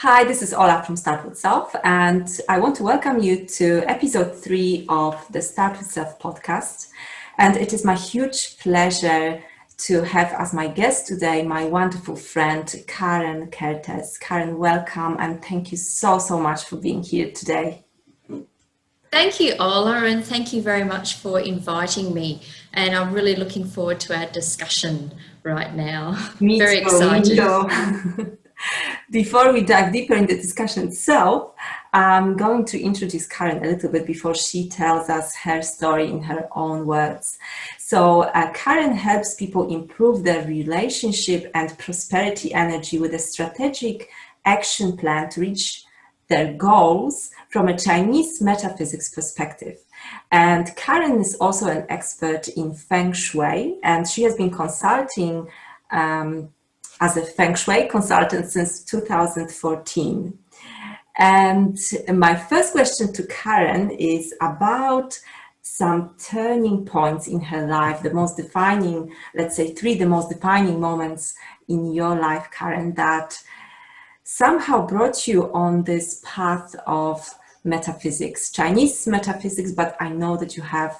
Hi, this is Ola from Start With Self, and I want to welcome you to episode 3 of the Start With Self podcast. And it is my huge pleasure to have as my guest today my wonderful friend Karen Kertesz. Karen, welcome, and thank you so much for being here today. Thank you, Ola, and thank you very much for inviting me. And I'm really looking forward to our discussion right now. Me Very too, excited. Before we dive deeper in the discussion itself, I'm going to introduce Karen a little bit before she tells us her story in her own words. So Karen helps people improve their relationship and prosperity energy with a strategic action plan to reach their goals from a Chinese metaphysics perspective. And Karen is also an expert in Feng Shui, and she has been consulting as a Feng Shui consultant since 2014. And my first question to Karen is about some turning points in her life, the most defining, let's say 3 the most defining moments in your life, Karen, that somehow brought you on this path of metaphysics, Chinese metaphysics, but I know that you have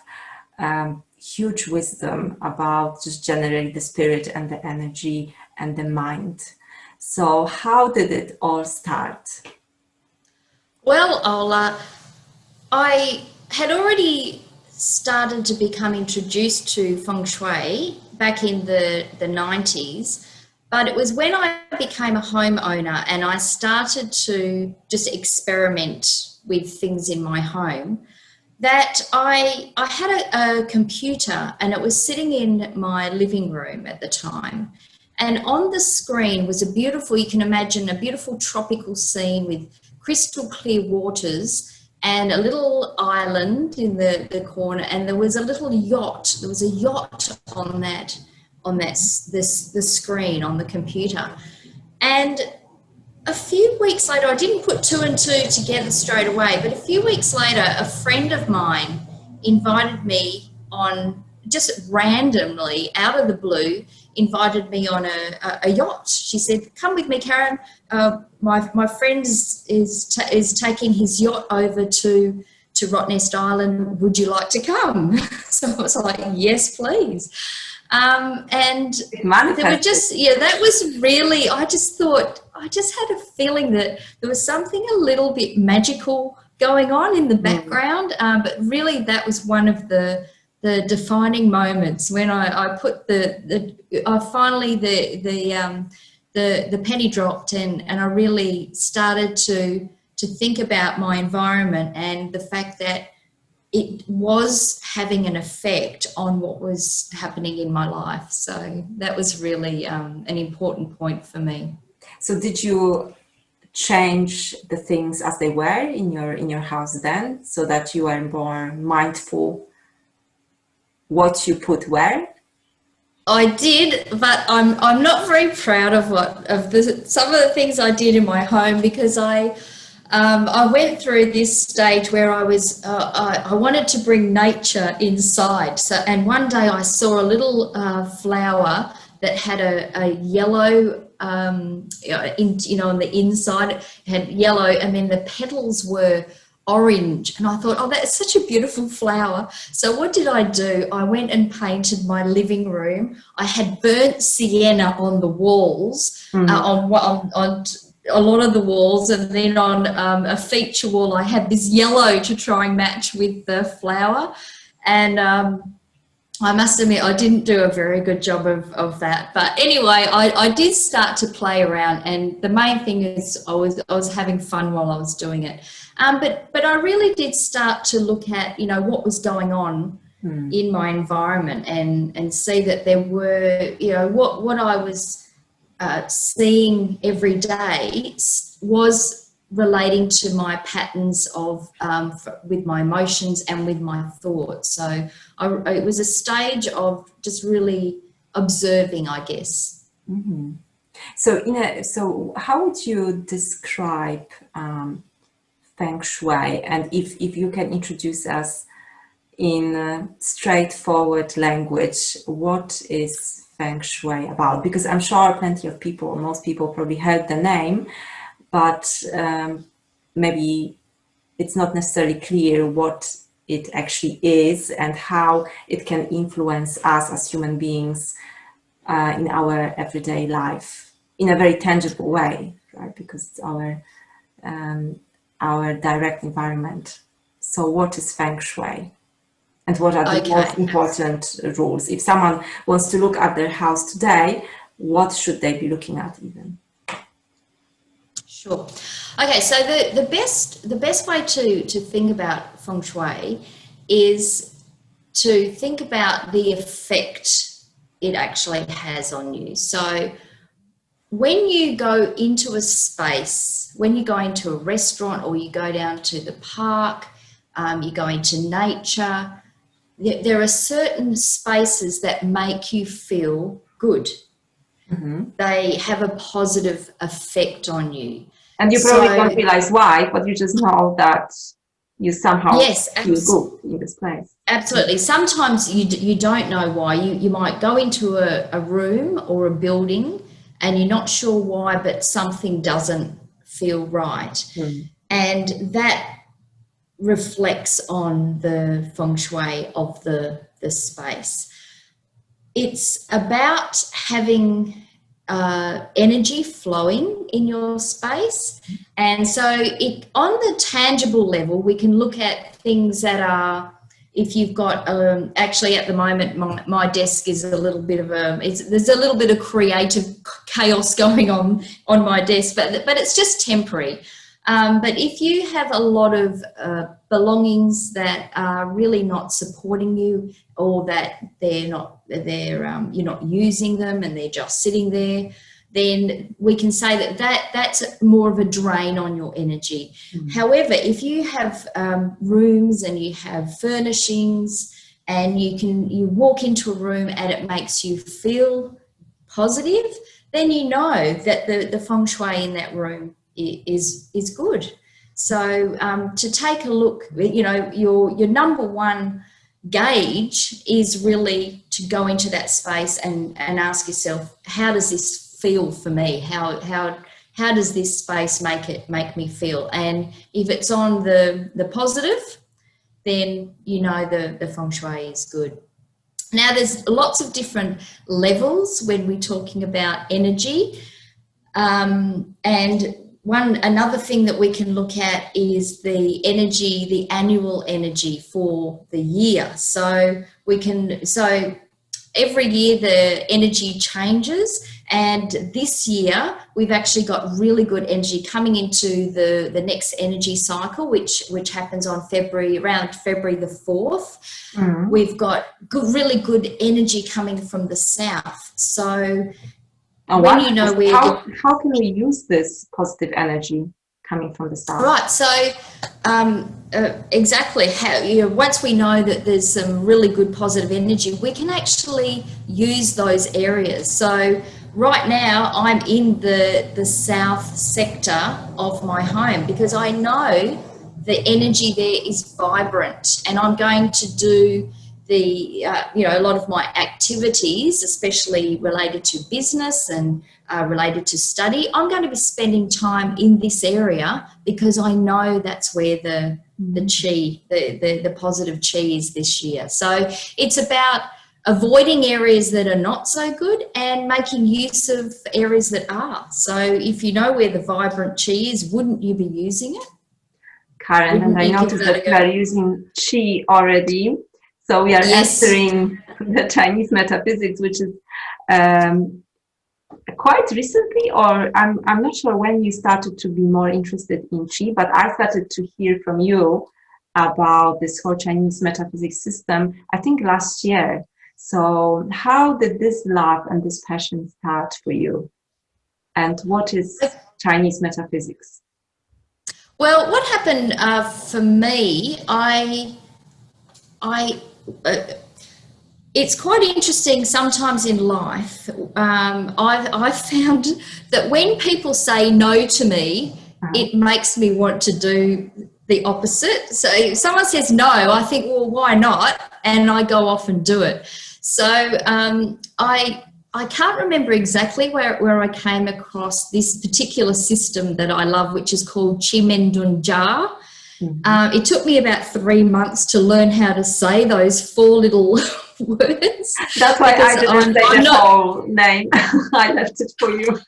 huge wisdom about just generally the spirit and the energy and the mind. So how did it all start? Well, Ola, I had already started to become introduced to Feng Shui back in the 90s, but it was when I became a homeowner and I started to just experiment with things in my home that I had a computer, and it was sitting in my living room at the time. And on the screen was you can imagine a beautiful tropical scene with crystal clear waters and a little island in the corner, and there was a little yacht. There was a yacht on the screen on the computer. And a few weeks later, I didn't put 2 and 2 together straight away, but a few weeks later, a friend of mine invited me on, just randomly, out of the blue, invited me on a yacht. She said, "Come with me, Karen. My friend is taking his yacht over to Rottnest Island. Would you like to come?" So I was like, "Yes, please." And they were just, that was really, I just had a feeling that there was something a little bit magical going on in the background. But really that was one of the defining moments when I put the penny dropped, and I really started to think about my environment and the fact that it was having an effect on what was happening in my life. So that was really an important point for me. So did you change the things as they were in your house then, so that you are more mindful what you put where? I did, but I'm not very proud of some of the things I did in my home, because I went through this stage where I wanted to bring nature inside. So, and one day I saw a little flower that had a yellow, on the inside it had yellow, and then the petals were orange. And I thought, oh, that's such a beautiful flower. So what did I do? I went and painted my living room. I had burnt sienna on the walls, on a lot of the walls, and then on a feature wall I had this yellow to try and match with the flower. And I must admit I didn't do a very good job of that, but anyway, I did start to play around, and the main thing is I was having fun while I was doing it. But I really did start to look at what was going on in my environment, and see that there were what I was seeing every day was relating to my patterns of with my emotions and with my thoughts. So it was a stage of just really observing, I guess. Mm-hmm. So how would you describe Feng Shui, and if you can introduce us in straightforward language, what is Feng Shui about? Because I'm sure plenty of people, most people probably heard the name, but maybe it's not necessarily clear what it actually is and how it can influence us as human beings in our everyday life in a very tangible way, right? Because it's our direct environment. So what is Feng Shui? And what are the most important rules? If someone wants to look at their house today, what should they be looking at even? Sure. Okay, so the best way to think about Feng Shui is to think about the effect it actually has on you. So when you go into a space, when you go into a restaurant or you go down to the park, you go into nature, there are certain spaces that make you feel good. Mm-hmm. They have a positive effect on you. And you probably don't realize why, but you just know that you somehow feel good in this place. Absolutely. Sometimes you don't know why. You might go into a room or a building and you're not sure why, but something doesn't feel right. Mm. And that reflects on the Feng Shui of the space. It's about having energy flowing in your space. And so on the tangible level, we can look at things that are, if you've got, actually at the moment, my desk is a little bit of there's a little bit of creative chaos going on my desk, but it's just temporary. But if you have a lot of belongings that are really not supporting you, or that you're not using them and they're just sitting there, then we can say that's more of a drain on your energy. Mm. However, if you have rooms and you have furnishings and you walk into a room and it makes you feel positive, then you know that the Feng Shui in that room is good. So to take a look, your number one gauge is really to go into that space and ask yourself, how does this feel for me? How does this space make me feel? And if it's on the positive, then you know the Feng Shui is good. Now there's lots of different levels when we're talking about energy, and another thing that we can look at is the energy, the annual energy for the year. So every year the energy changes, and this year we've actually got really good energy coming into the next energy cycle, which happens on around February the 4th. Mm-hmm. We've got really good energy coming from the south. So how can we use this positive energy coming from the south? Right. So exactly how once we know that there's some really good positive energy, we can actually use those areas. So right now I'm in the south sector of my home because I know the energy there is vibrant, and I'm going to do a lot of my activities, especially related to business and related to study, I'm going to be spending time in this area because I know that's where the Qi, the positive Qi is this year. So it's about avoiding areas that are not so good and making use of areas that are. So if you know where the vibrant Qi is, wouldn't you be using it? Karen, and I noticed that we are using Qi already. So we are entering the Chinese metaphysics, which is quite recently, or I'm not sure when you started to be more interested in Qi, but I started to hear from you about this whole Chinese metaphysics system, I think last year. So how did this love and this passion start for you? And what is Chinese metaphysics? Well, what happened for me, it's quite interesting sometimes in life. I've found that when people say no to me, it makes me want to do the opposite. So if someone says no, I think, well, why not? And I go off and do it. So I I can't remember exactly where I came across this particular system that I love, which is called Qi Men Dun Jia. It took me about 3 months to learn how to say those 4 little words. That's why I didn't say the whole name. I left it for you.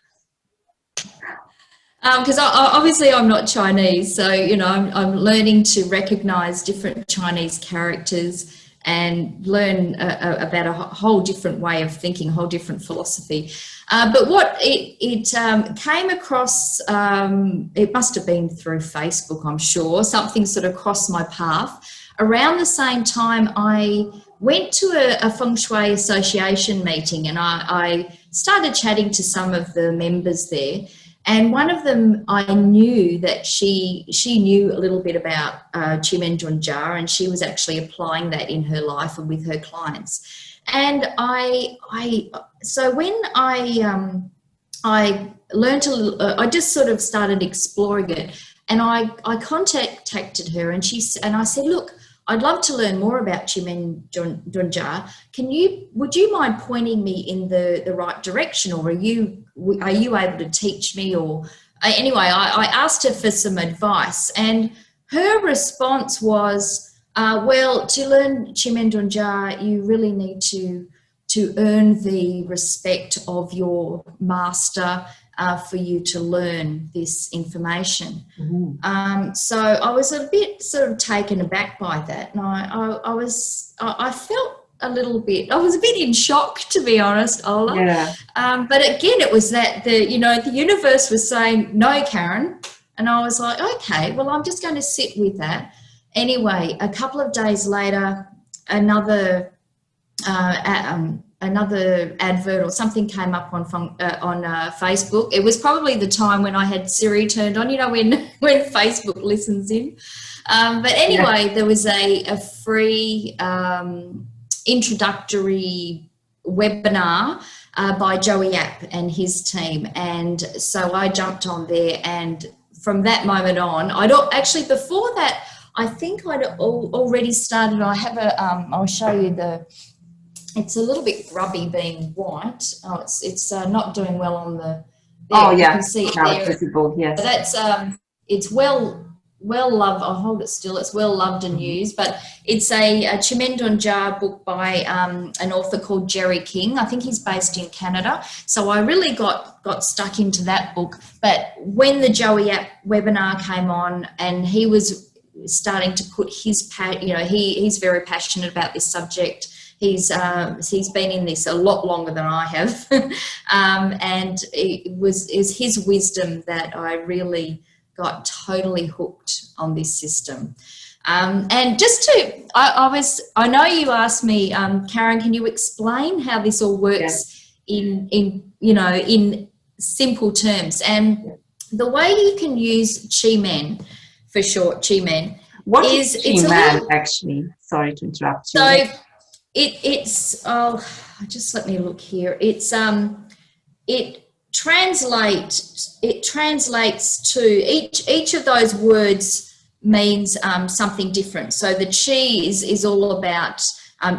Because obviously I'm not Chinese, so I'm learning to recognise different Chinese characters and learn about a whole different way of thinking, a whole different philosophy. But what it came across, it must have been through Facebook, I'm sure. Something sort of crossed my path. Around the same time, I went to a Feng Shui association meeting, and I started chatting to some of the members there. And one of them, I knew that she knew a little bit about Qi Men Dun Jia, and she was actually applying that in her life and with her clients. And so when I learned I just sort of started exploring it, and I contacted her, and I said, look, I'd love to learn more about Qi Men Dun Jia. Would you mind pointing me in the right direction, or are you able to teach me? Or anyway, I asked her for some advice, and her response was, well, to learn Qi Men Dun Jia, you really need to earn the respect of your master for you to learn this information. So I was a bit sort of taken aback by that, and I felt a little bit, I was a bit in shock, to be honest, Ola. Yeah. But again, it was that the universe was saying, no, Karen. And I was like, okay, well, I'm just going to sit with that. Anyway, a couple of days later, another advert or something came up on Facebook. It was probably the time when I had Siri turned on, when Facebook listens in. But anyway, there was a free introductory webinar by Joey Yap and his team. And so I jumped on there, and from that moment on, before that, I think I'd already started. I have I'll show you it's a little bit grubby being white. Oh, it's not doing well on the. Oh yeah, you can see it now there. it's visible. Yes, so that's it's well loved. I'll hold it still. It's well loved and used. But it's a Qi Men Dun Jia book by an author called Jerry King. I think he's based in Canada. So I really got stuck into that book. But when the Joey App webinar came on, and he was starting to put his he's very passionate about this subject. He's been in this a lot longer than I have, and it was his wisdom that I really got totally hooked on this system. And just to, I know you asked me, Karen, can you explain how this all works in simple terms? And the way you can use Qi Men, for short, Qi Men. What is Qi Men, actually? Sorry to interrupt you. So it's just let me look here. It translates to each of those words means something different. So the Qi is all about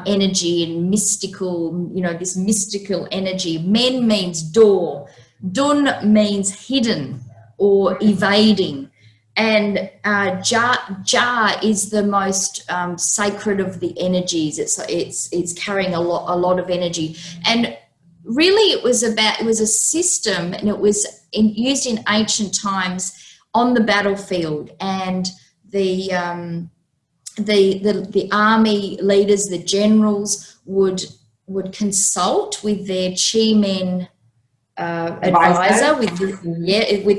energy and mystical, this mystical energy. Men means door. Dun means hidden or evading. And Jia is the most sacred of the energies. It's carrying a lot of energy. And really it was a system, and it was used in ancient times on the battlefield. And the army leaders, the generals, would consult with their Qi Men advisor, with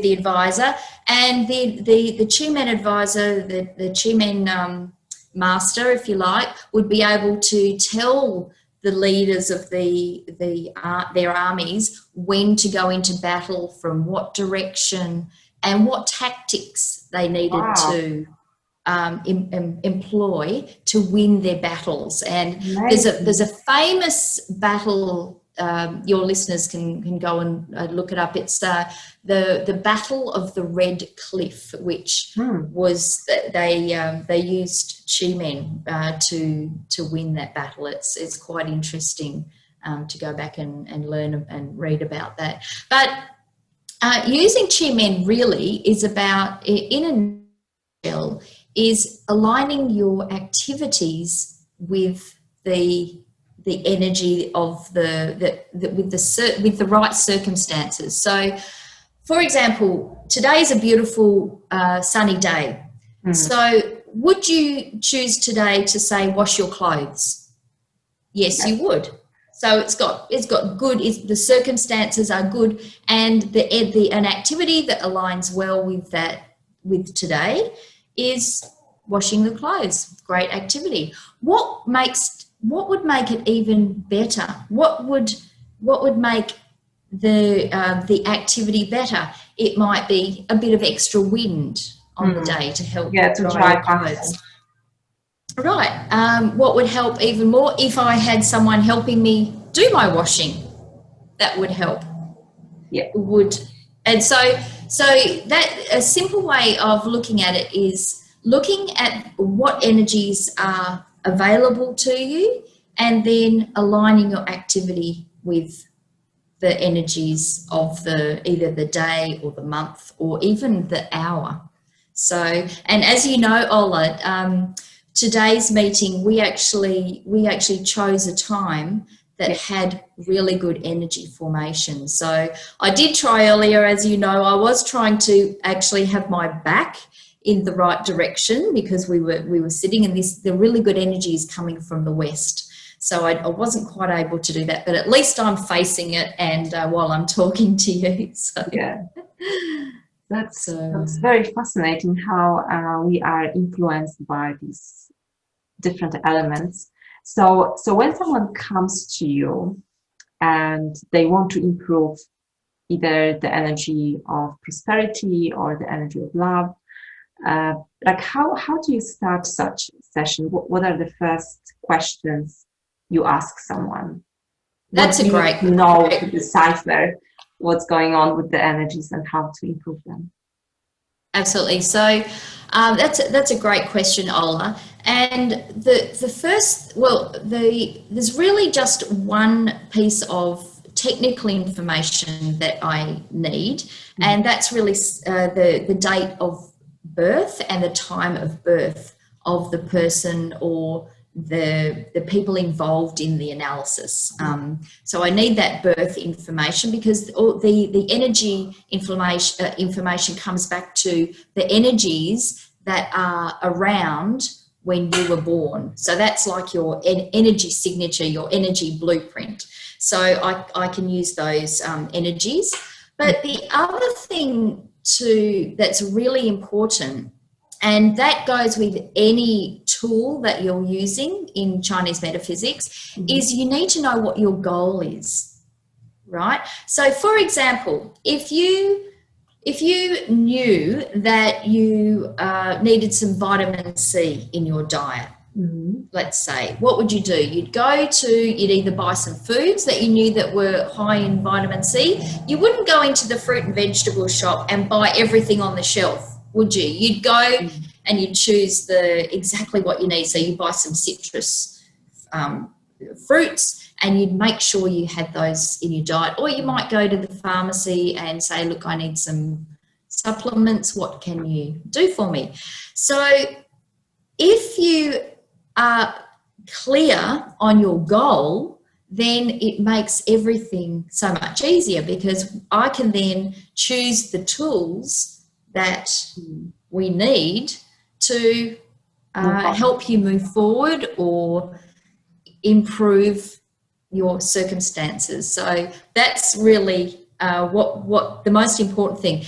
the advisor, and the Qi Men advisor, the Qi Men master, if you like, would be able to tell the leaders of their armies when to go into battle, from what direction, and what tactics they needed to employ to win their battles. And there's a famous battle. Your listeners can go and look it up. It's the Battle of the Red Cliff, which was they used Qi Men to win that battle. It's quite interesting. to go back and learn and read about that. But using Qi Men really is about, in a nutshell, is aligning your activities with the energy of with the right circumstances. So, for example, today is a beautiful sunny day. So would you choose today to say wash your clothes? Yes, you would. So it's got good, the circumstances are good, and an activity that aligns well with today is washing the clothes. Great activity. What would make it even better? What would make the activity better? It might be a bit of extra wind on the day to help dry clothes. Right. What would help even more? If I had someone helping me do my washing, that would help. Yeah. It would. And so that a simple way of looking at it is looking at what energies are available to you, and then aligning your activity with the energies of either the day or the month or even the hour. So, and as you know, Ola, today's meeting, we actually chose a time that had really good energy formation. So I did try earlier, as you know, I was trying to actually have my back in the right direction because we were sitting in the really good energy is coming from the west. So I wasn't quite able to do that, but at least I'm facing it and while I'm talking to you. So. Yeah. That's very fascinating how we are influenced by these different elements. So when someone comes to you and they want to improve either the energy of prosperity or the energy of love, like how do you start such session? What are the first questions you ask someone? That's a great to decipher what's going on with the energies and how to improve them. Absolutely. So that's a great question, Ola. And the first, there's really just one piece of technical information that I need, and that's really the date of birth and the time of birth of the person or the people involved in the analysis. So I need that birth information because the energy information comes back to the energies that are around when you were born. So that's like your energy signature, your energy blueprint. So I can use those energies. But the other thing too that's really important, and that goes with any tool that you're using in Chinese metaphysics, is you need to know what your goal is, right? So, for example, if you knew that you needed some vitamin C in your diet, let's say, what would you do? You'd either buy some foods that you knew that were high in vitamin C. You wouldn't go into the fruit and vegetable shop and buy everything on the shelf, would you? You'd go and you'd choose exactly what you need. So you buy some citrus fruits and you'd make sure you had those in your diet. Or you might go to the pharmacy and say, look, I need some supplements. What can you do for me? So if you are clear on your goal, then it makes everything so much easier because I can then choose the tools that we need to help you move forward or improve your circumstances. So that's really what the most important thing.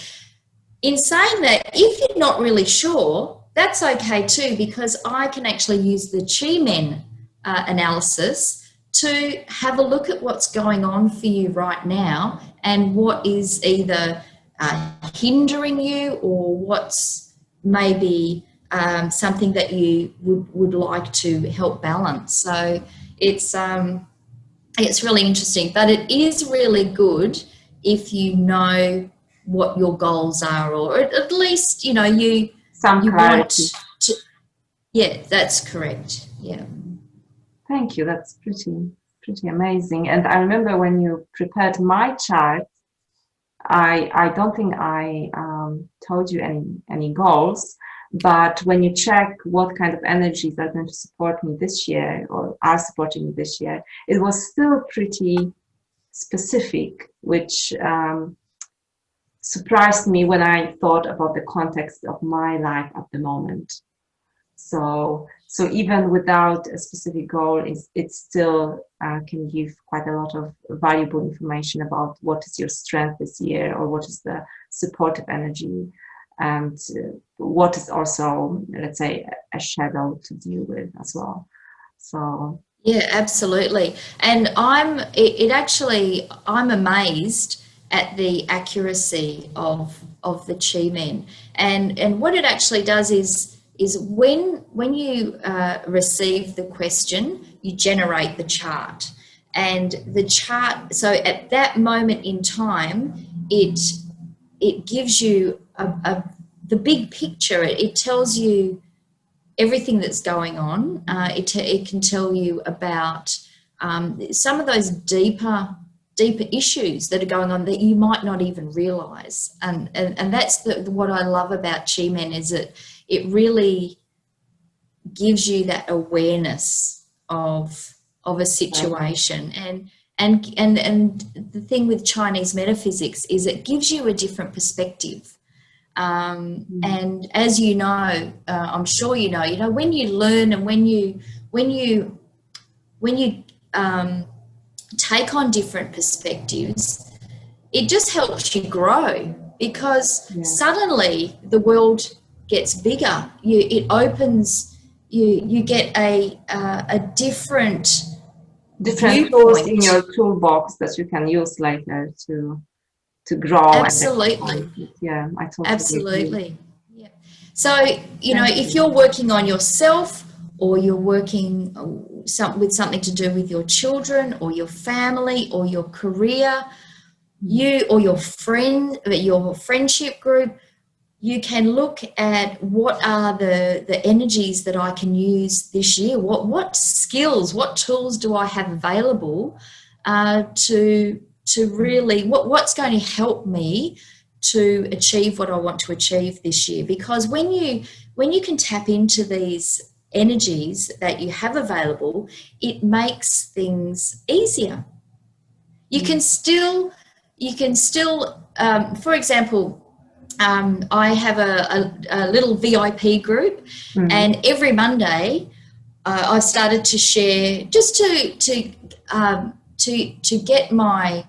In saying that, if you're not really sure, that's okay too, because I can actually use the Qi Men analysis to have a look at what's going on for you right now and what is either hindering you or what's maybe something that you would like to help balance. So it's really interesting, but it is really good if you know what your goals are, or at least you want to. Yeah, that's correct. Yeah. Thank you. That's pretty pretty amazing. And I remember when you prepared my chart, I don't think I told you any goals, but when you check what kind of energies are going to support me this year or are supporting me this year, it was still pretty specific, which surprised me when I thought about the context of my life at the moment. So even without a specific goal, it still can give quite a lot of valuable information about what is your strength this year, or what is the supportive energy, and what is also, let's say, a shadow to deal with as well. So yeah, absolutely. And I'm amazed at the accuracy of the Qi Men. And what it actually does is when you receive the question, you generate the chart. And the chart, so at that moment in time, it gives you the big picture. It tells you everything that's going on. It can tell you about some of those deeper issues that are going on that you might not even realize. And that's what I love about Qi Men, is it really gives you that awareness of a situation. And the thing with Chinese metaphysics is it gives you a different perspective. And as you know, I'm sure you know, when you learn and when you take on different perspectives, it just helps you grow, because suddenly the world gets bigger. It opens. You get a different tools in your toolbox that you can use later to grow. Absolutely. Yeah, I totally absolutely agree. Yeah. So if you're working on yourself, or you're working with something to do with your children or your family or your career, or your friendship group, you can look at what are the energies that I can use this year. What skills, what tools do I have available to really, what's going to help me to achieve what I want to achieve this year? Because when you can tap into these energies that you have available, it makes things easier. You can still, for example, I have a little VIP group, and every Monday I've started to share, just to get my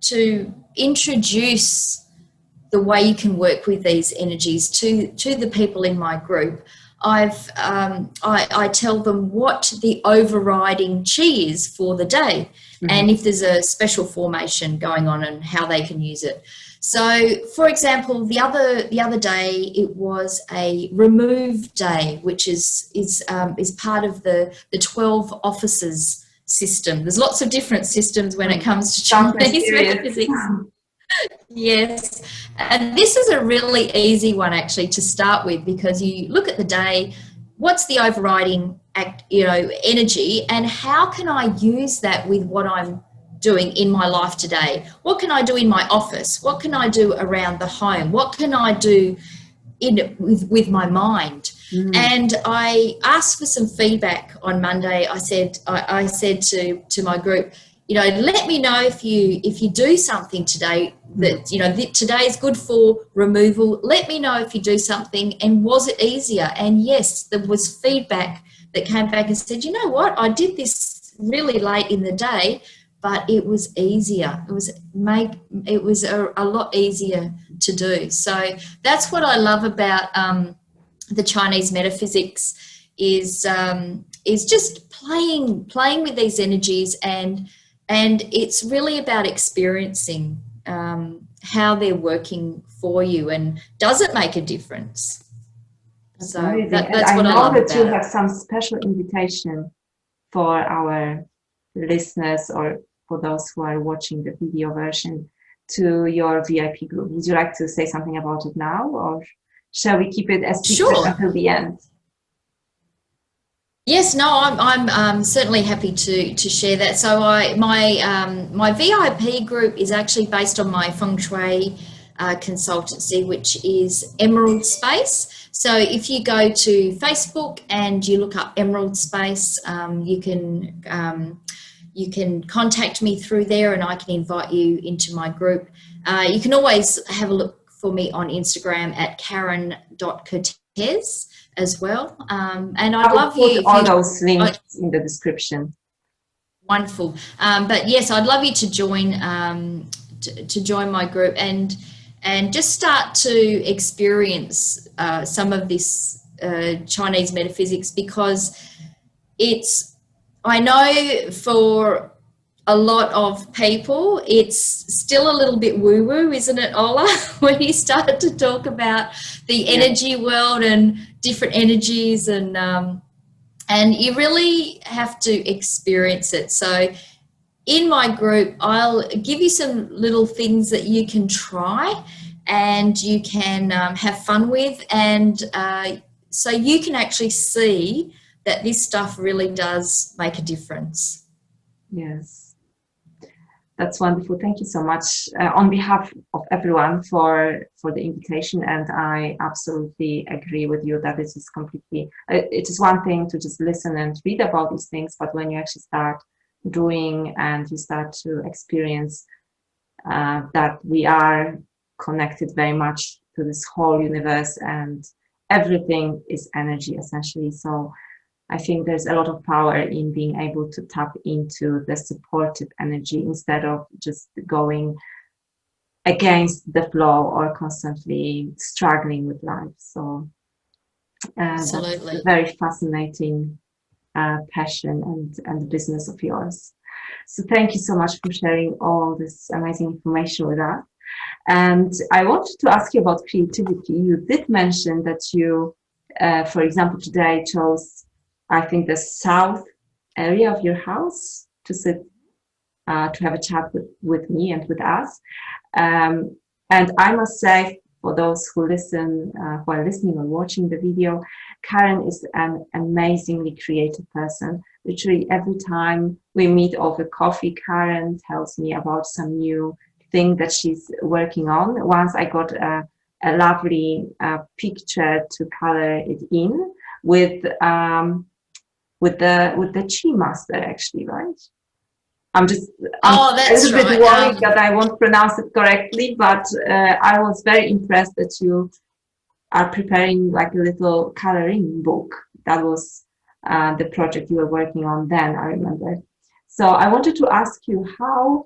to introduce the way you can work with these energies to the people in my group. I tell them what the overriding Qi is for the day, and if there's a special formation going on and how they can use it. So, for example, the other day it was a remove day, which is part of the 12 offices system. There's lots of different systems when it comes to Chinese metaphysics. Yes, and this is a really easy one actually to start with, because you look at the day, what's the overriding energy, and how can I use that with what I'm doing in my life today? What can I do in my office? What can I do around the home? What can I do with my mind? And I asked for some feedback on Monday. I said to my group, let me know if you do something today that, today is good for removal. Let me know if you do something, and was it easier? And yes, there was feedback that came back and said, you know what, I did this really late in the day, but it was easier. It was a lot easier to do. So that's what I love about the Chinese metaphysics, is just playing with these energies, and it's really about experiencing how they're working for you, and does it make a difference? So that's what I love about it. I know that you have some special invitation for our listeners, or for those who are watching the video version, to your VIP group. Would you like to say something about it now, or shall we keep it as secret until the end? Yes, no, I'm certainly happy to share that. So my VIP group is actually based on my Feng Shui consultancy, which is Emerald Space. So if you go to Facebook and you look up Emerald Space, you can contact me through there, and I can invite you into my group. You can always have a look for me on Instagram at karen.kertesz as well. And I'd love you. Put all those links in the description. Wonderful. But yes, I'd love you to join join my group and just start to experience some of this Chinese metaphysics, because I know for a lot of people, it's still a little bit woo-woo, isn't it, Ola? When you start to talk about the energy world and different energies, and you really have to experience it. So in my group, I'll give you some little things that you can try and you can have fun with, and so you can actually see that this stuff really does make a difference. Yes. That's wonderful. Thank you so much on behalf of everyone for the invitation. And I absolutely agree with you that this is completely, it is one thing to just listen and read about these things, but when you actually start doing and you start to experience that we are connected very much to this whole universe, and everything is energy essentially. So I think there's a lot of power in being able to tap into the supportive energy instead of just going against the flow or constantly struggling with life. So Absolutely. That's a very fascinating passion and business of yours. So thank you so much for sharing all this amazing information with us. And I wanted to ask you about creativity. You did mention that you, for example, today chose, I think, the south area of your house to sit, to have a chat with me and with us. And I must say, for those who listen, who are listening or watching the video, Karen is an amazingly creative person. Literally every time we meet over coffee, Karen tells me about some new thing that she's working on. Once I got a lovely picture to color it in with the Qi master, actually, right? I'm a little bit worried that I won't pronounce it correctly, but I was very impressed that you are preparing like a little coloring book. That was the project you were working on then, I remember. So I wanted to ask you, how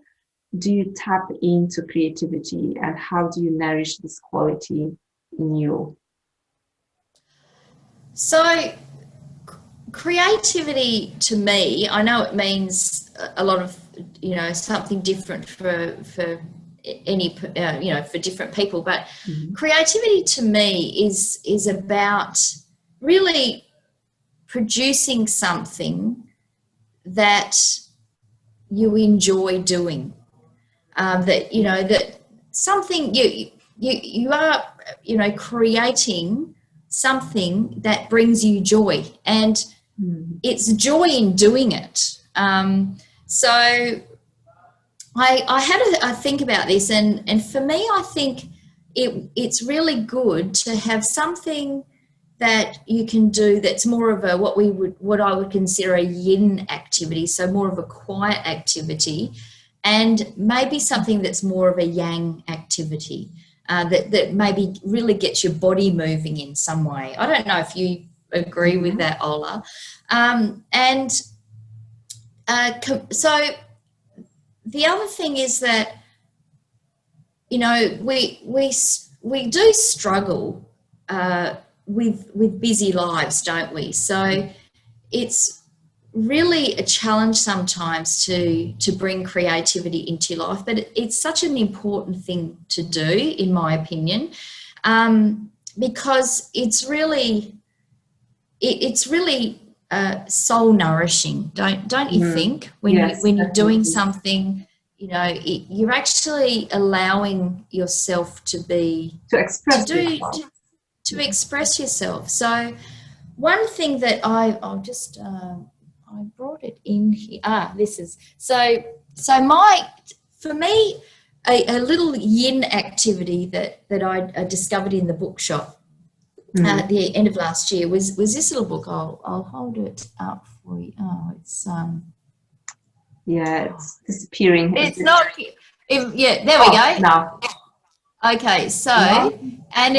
do you tap into creativity and how do you nourish this quality in you? So creativity to me, I know it means a lot of, something different for any, for different people, but creativity to me is about really producing something that you enjoy doing, that something you are, creating something that brings you joy, and it's joy in doing it. So I had a think about this, and for me, I think it's really good to have something that you can do that's more of a what I would consider a yin activity, so more of a quiet activity, and maybe something that's more of a yang activity. That maybe really gets your body moving in some way. I don't know if you agree with that, Ola. So the other thing is that, we do struggle with busy lives, don't we? So it's really a challenge sometimes to bring creativity into your life, but it's such an important thing to do, in my opinion, because it's really soul nourishing, don't you think? When you're doing something, you're actually allowing yourself to express yourself. So one thing that I'll just I brought it in here. This is so for me a little yin activity that I discovered in the bookshop at the end of last year was this little book. I'll hold it up for you. Oh, it's yeah, it's disappearing. It's not. Yeah, there we go. Now. Okay, so and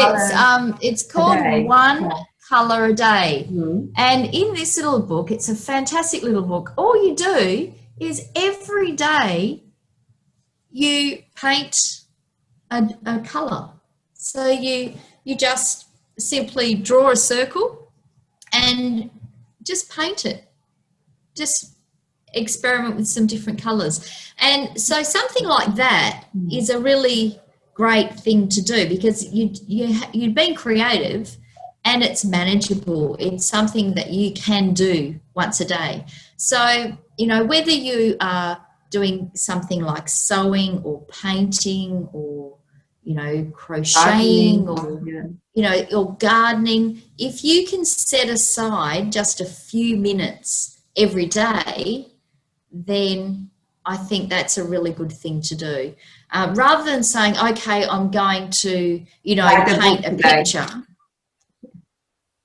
it's called One Color a Day, and in this little book, it's a fantastic little book. All you do is every day you paint a color. So you just simply draw a circle and just paint it. Just experiment with some different colors. And so something like that is a really great thing to do, because you've been creative and it's manageable. It's something that you can do once a day. So, you know, whether you are doing something like sewing or painting or, you know, crocheting or, you know, or gardening, if you can set aside just a few minutes every day, then I think that's a really good thing to do. Rather than saying, okay, I'm going to, you know, paint a picture.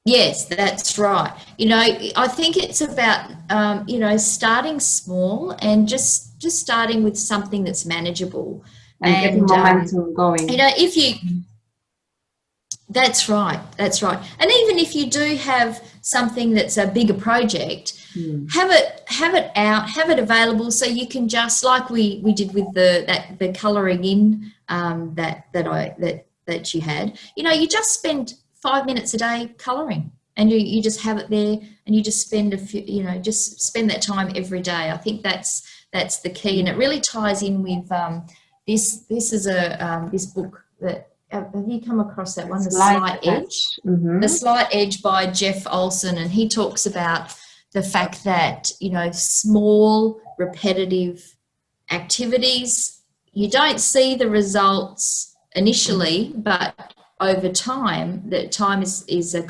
Yes, that's right. You know, I think it's about, you know, starting small and just starting with something that's manageable. And getting momentum going. You know, if you... That's right. And even if you do have something that's a bigger project, have it out, have it available, so you can just, like we did with the colouring in that you had. You know, you just spend 5 minutes a day colouring, and you just have it there, and you just spend just spend that time every day. I think that's the key, and it really ties in with this. This is this book that. Have you come across that one, The Slight Edge? The Slight Edge by Jeff Olson, and he talks about the fact that, you know, small repetitive activities, you don't see the results initially, but over time, that time has a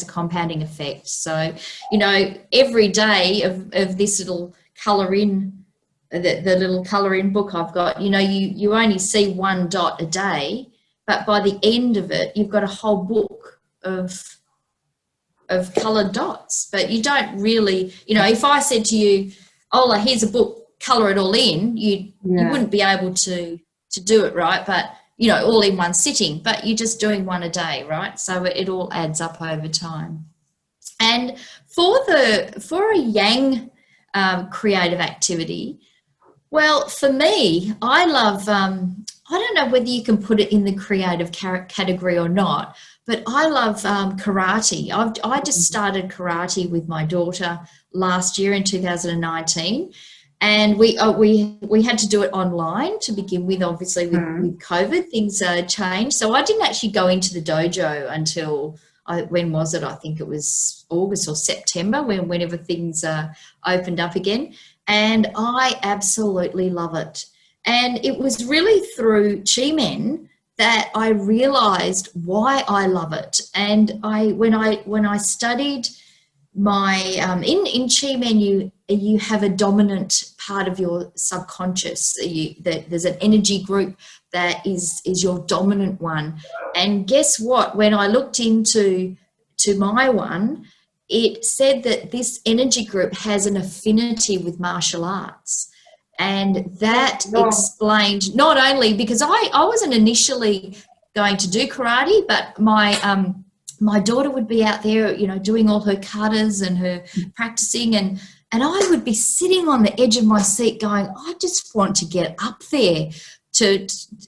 compounding effect. So, you know, every day of this little colour in, the little colour in book I've got, you know, you only see one dot a day. But by the end of it, you've got a whole book of coloured dots. But you don't really, you know, if I said to you, Ola, here's a book, colour it all in, you wouldn't be able to do it, right? But, you know, all in one sitting. But you're just doing one a day, right? So it all adds up over time. And for a yang creative activity, well, for me, I love... I don't know whether you can put it in the creative category or not, but I love karate. I just started karate with my daughter last year in 2019, and we had to do it online to begin with. Obviously, with COVID, things changed, so I didn't actually go into the dojo until when was it? I think it was August or September, whenever things opened up again, and I absolutely love it. And it was really through Qi Men that I realised why I love it. And when I studied my in Qi Men, you have a dominant part of your subconscious. There's an energy group that is your dominant one. And guess what? When I looked into my one, it said that this energy group has an affinity with martial arts. And that explained, not only because I wasn't initially going to do karate, but my daughter would be out there, you know, doing all her katas and her practicing, and I would be sitting on the edge of my seat going, I just want to get up there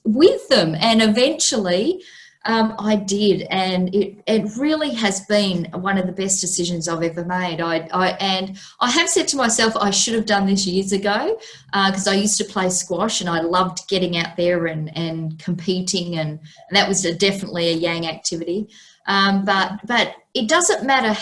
with them. And eventually I did, and it really has been one of the best decisions I've ever made. And I have said to myself, I should have done this years ago, because I used to play squash and I loved getting out there and competing, and that was definitely a yang activity. But it doesn't matter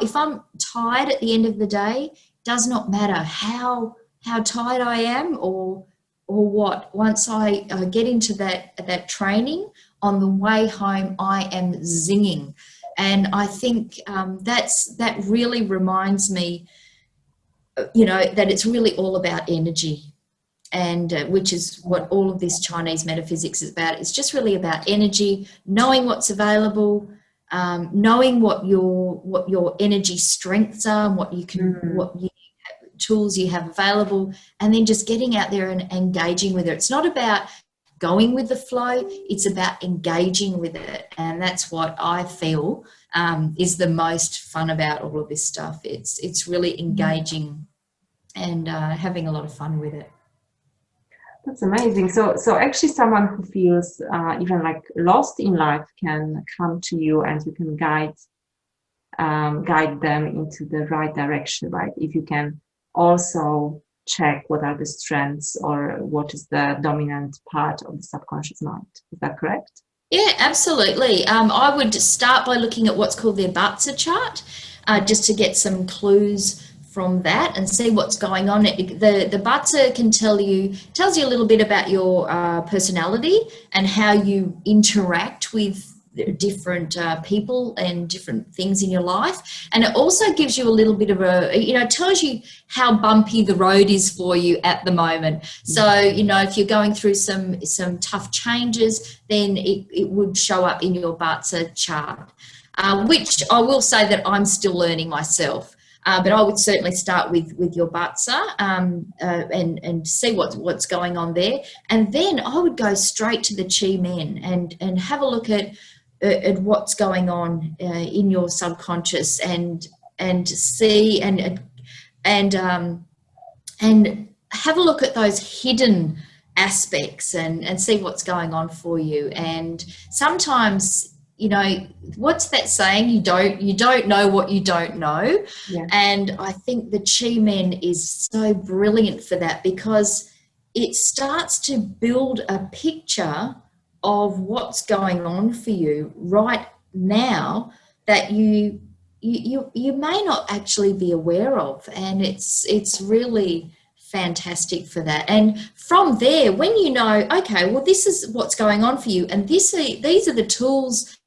if I'm tired at the end of the day, it does not matter how tired I am or what. Once I get into that training, on the way home, I am zinging. And I think that really reminds me, you know, that it's really all about energy, and which is what all of this Chinese metaphysics is about. It's just really about energy, knowing what's available, knowing what your energy strengths are, and what tools you have available, and then just getting out there and engaging with it. It's not about going with the flow, it's about engaging with it. And that's what I feel is the most fun about all of this stuff. It's really engaging and having a lot of fun with it. That's amazing. So actually someone who feels even like lost in life can come to you, and you can guide them into the right direction, right? If you can also check what are the strengths or what is the dominant part of the subconscious mind. Is that correct? Yeah, absolutely. I would start by looking at what's called the Abutzer Chart, just to get some clues from that and see what's going on. The Abutzer tells you a little bit about your personality and how you interact with different people and different things in your life. And it also gives you a little bit of it tells you how bumpy the road is for you at the moment. So, if you're going through some tough changes, then it would show up in your Abutzer chart, which I will say that I'm still learning myself. But I would certainly start with your Abutzer and see what's going on there. And then I would go straight to the Qi Men and have a look at what's going on in your subconscious and see and have a look at those hidden aspects and see what's going on for you. And sometimes, what's that saying? You don't know what you don't know. Yeah. And I think the Qi Men is so brilliant for that, because it starts to build a picture of what's going on for you right now that you may not actually be aware of, and it's really fantastic for that. And from there, when you know, okay, well, this is what's going on for you, and these are the tools,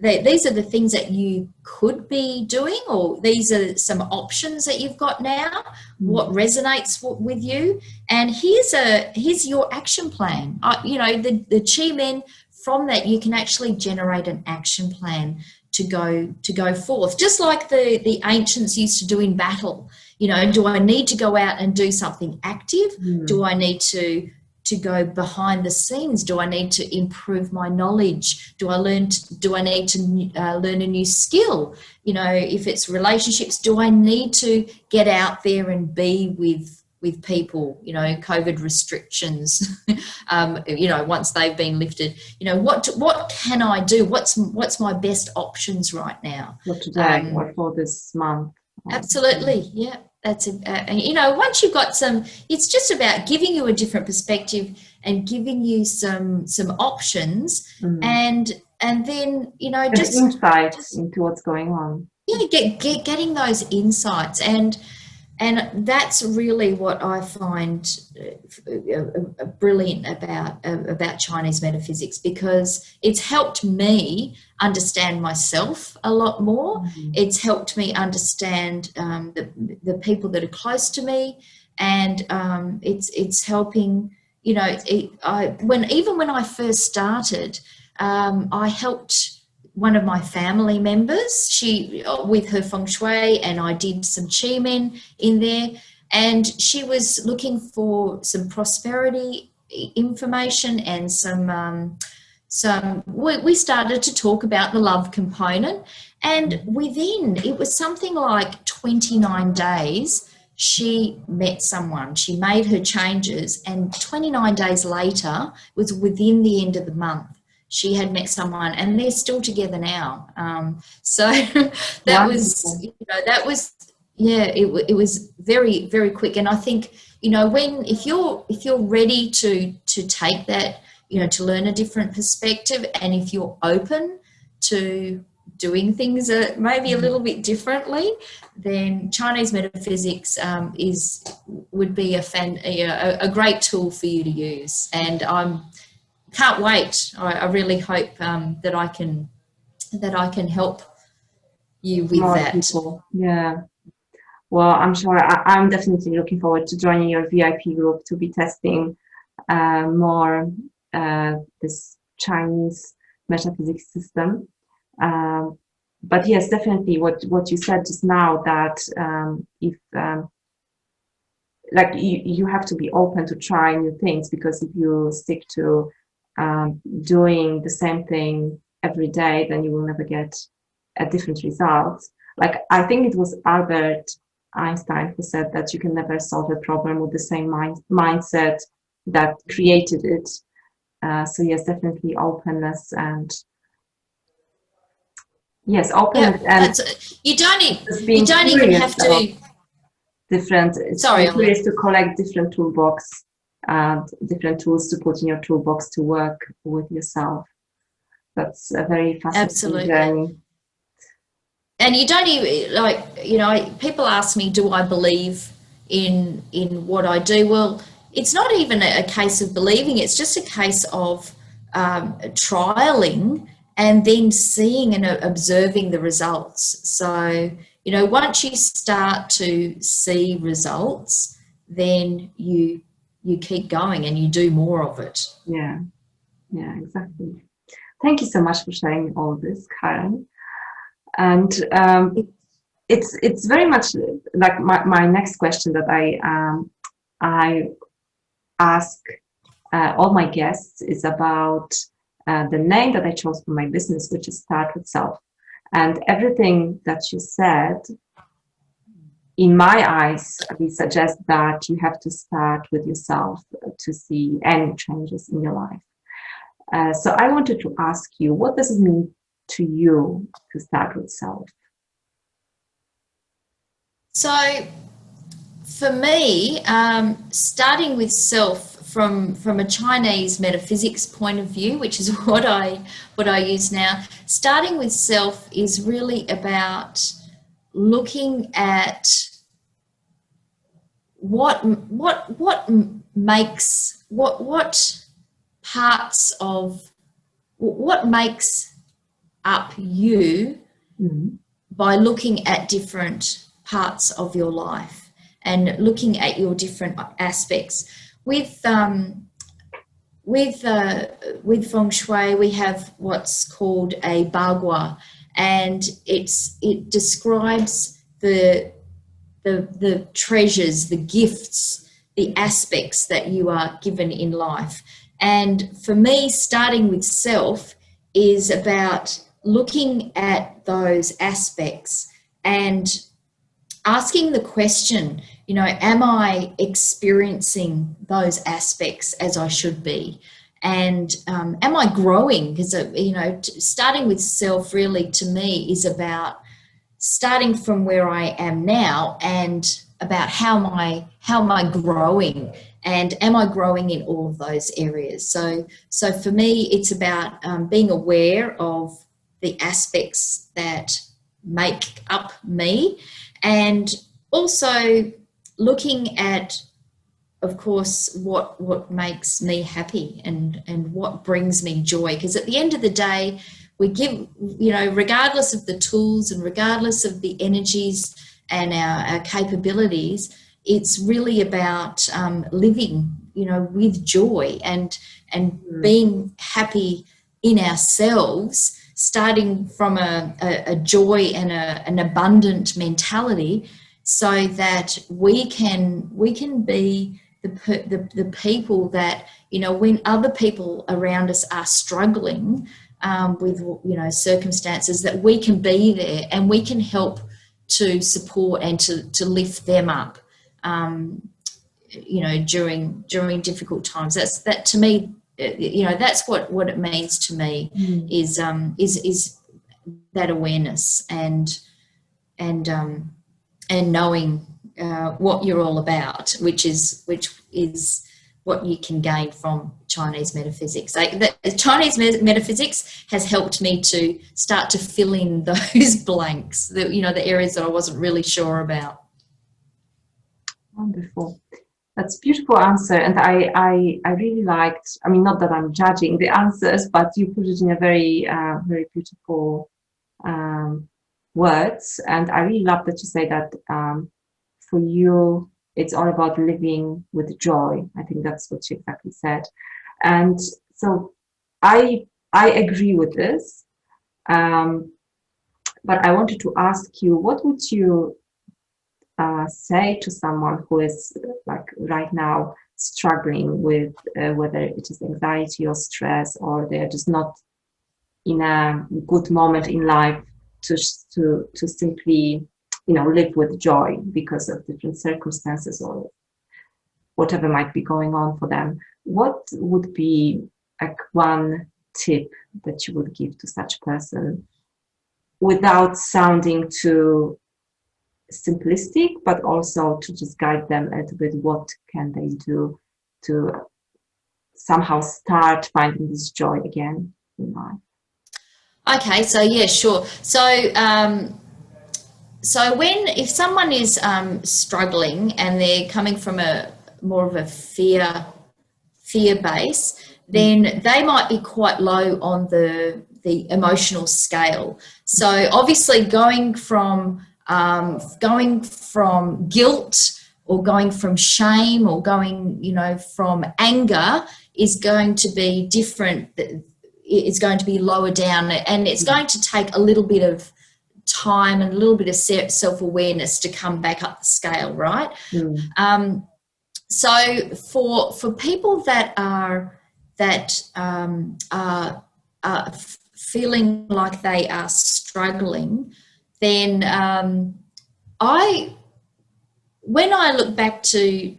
these are the things that you could be doing, or these are some options that you've got now, what resonates with you, and here's your action plan. The Qi Men, from that you can actually generate an action plan to go forth, just like the ancients used to do in battle. Do I need to go out and do something active? Do I need to go behind the scenes? Do I need to improve my knowledge? Do I need to learn a new skill? If it's relationships, do I need to get out there and be with people? COVID restrictions, once they've been lifted, what can I do? What's my best options right now? For today or for this month? Absolutely, yeah. That's once you've got some, it's just about giving you a different perspective and giving you some options, and then just insights into what's going on. Yeah, getting those insights, and that's really what I find brilliant about Chinese metaphysics, because it's helped me understand myself a lot more. It's helped me understand the people that are close to me, and it's helping. When I first started, I helped one of my family members, with her Feng Shui, and I did some Qi Men in there, and she was looking for some prosperity information and we started to talk about the love component, and it was something like 29 days, she met someone, she made her changes, and 29 days later, was within the end of the month, she had met someone, and they're still together now. So that was it was very, very quick. And I think, if you're ready to take that, to learn a different perspective, and if you're open to doing things maybe a little bit differently, then Chinese metaphysics would be a great tool for you to use. And can't wait. I really hope that I can help you with more that. people. Yeah. Well, I'm sure I'm definitely looking forward to joining your VIP group to be testing more this Chinese metaphysics system. But yes, definitely what you said just now, that if like you have to be open to try new things, because if you stick to doing the same thing every day, then you will never get a different result. Like, I think it was Albert Einstein who said that you can never solve a problem with the same mindset that created it. So yes, definitely openness, and yes, openness, Yeah, and you don't just you being don't even curious have about to. different, Sorry, being Ola. curious to collect different toolbox, different tools to put in your toolbox to work with yourself. That's a very fascinating Absolutely. journey. And you don't even, like, people ask me, do I believe in what I do? Well, it's not even a case of believing, it's just a case of trialing and then seeing and observing the results. So, once you start to see results, then you keep going and you do more of it. Yeah, yeah, exactly. Thank you so much for sharing all this, Karen. And it's very much like my next question that I ask all my guests is about the name that I chose for my business, which is Start with Self. And everything that you said, in my eyes, we suggest that you have to start with yourself to see any changes in your life. So I wanted to ask you, what does it mean to you to start with self? So, for me, starting with self from a Chinese metaphysics point of view, which is what I use now, starting with self is really about looking at what makes what parts of what makes up you Mm-hmm. by looking at different parts of your life and looking at your different aspects. With feng shui, we have what's called a bagua, and it describes the treasures, the gifts, the aspects that you are given in life. And for me, starting with self is about looking at those aspects and asking the question, am I experiencing those aspects as I should be? And am I growing? Because, starting with self really to me is about starting from where I am now and about how am I growing, and am I growing in all of those areas. So for me, it's about being aware of the aspects that make up me, and also looking at, of course, what makes me happy and what brings me joy. Because at the end of the day, we give, regardless of the tools and regardless of the energies and our capabilities, it's really about living, with joy and being happy in ourselves, starting from a joy and an abundant mentality, so that we can be the people that, when other people around us are struggling with circumstances, that we can be there and we can help to support and to lift them up, during difficult times. That to me, that's what it means to me, is that awareness and knowing what you're all about, which is what you can gain from Chinese metaphysics. Chinese metaphysics has helped me to start to fill in those blanks, the areas that I wasn't really sure about. Wonderful. That's a beautiful answer. And I really liked, I mean, not that I'm judging the answers, but you put it in a very, very beautiful words, and I really love that you say that for you it's all about living with joy. I think that's what you exactly said, and so I agree with this. But I wanted to ask you, what would you say to someone who is like right now struggling with whether it is anxiety or stress, or they're just not in a good moment in life to simply, you know, live with joy because of different circumstances or whatever might be going on for them? What would be like one tip that you would give to such person without sounding too simplistic, but also to just guide them a little bit? What can they do to somehow start finding this joy again in life? Okay, so yeah, sure. So if someone is struggling and they're coming from a more of a fear base, then they might be quite low on the emotional scale. So obviously going from guilt, or going from shame, or going, you know, from anger is going to be different. It's going to be lower down, and it's going to take a little bit of time and a little bit of self-awareness to come back up the scale, right? So for people that are feeling like they are struggling, then when I look back to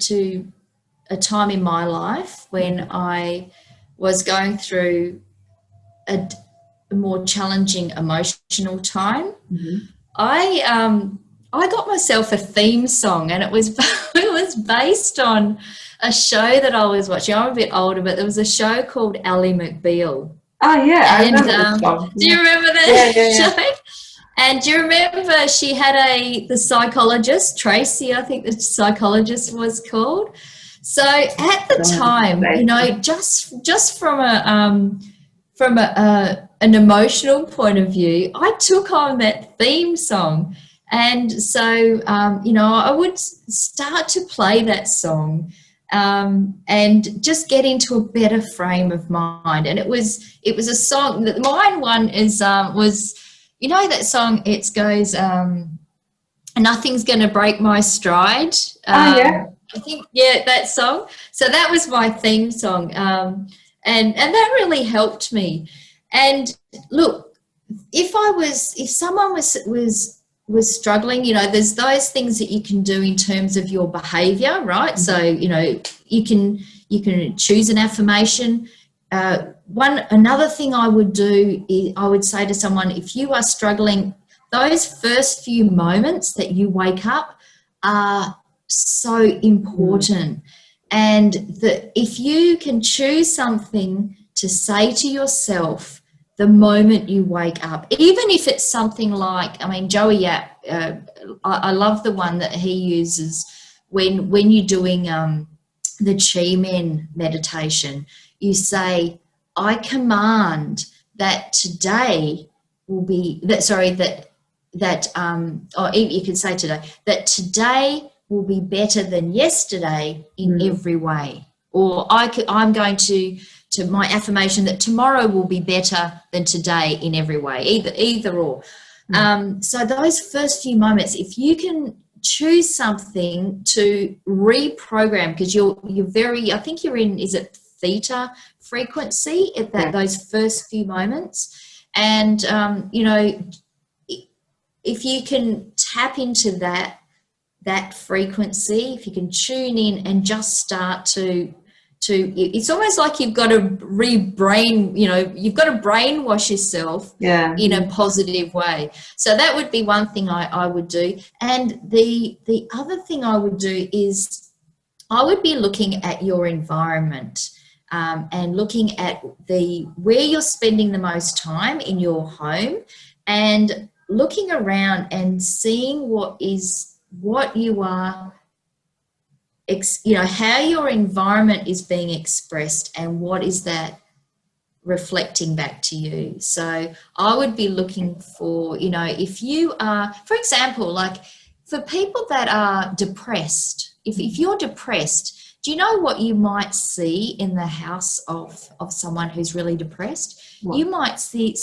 a time in my life when I was going through a more challenging emotional time, I got myself a theme song, and it was it was based on a show that I was watching. I'm a bit older, but there was a show called Ally McBeal. Oh yeah, and, I remember this song. Do you remember that show? Yeah. And do you remember she had the psychologist, Tracy, I think the psychologist was called. So at the time, you know, just from an emotional point of view, I took on that theme song. And so, you know, I would start to play that song and just get into a better frame of mind. And it was a song that mine one is was, you know, that song, it goes, nothing's going to break my stride. I think, yeah, that song. So that was my theme song. And that really helped me. And look, if someone was struggling, you know, there's those things that you can do in terms of your behavior, right? So, you know, you can choose an affirmation. Another thing I would do is I would say to someone, if you are struggling, those first few moments that you wake up are so important. And if you can choose something to say to yourself the moment you wake up, even if it's something like, I mean, Joey Yap, I love the one that he uses when you're doing the Qi Men meditation. You say, I command that today will be or you could say today, that today will be better than yesterday in every way. Or I'm going to my affirmation that tomorrow will be better than today in every way, either or. So those first few moments, if you can choose something to reprogram, because you're very, I think you're in, is it theta frequency at those first few moments, and you know, if you can tap into that frequency, if you can tune in and just start to it's almost like you've got to you've got to brainwash yourself in a positive way. So that would be one thing I would do. And the other thing I would do is I would be looking at your environment and looking at where you're spending the most time in your home, and looking around and seeing what you are, you know, how your environment is being expressed, and what is that reflecting back to you. So I would be looking for, you know, if you are, for example, like for people that are depressed, if you're depressed, do you know what you might see in the house of someone who's really depressed? What? You might see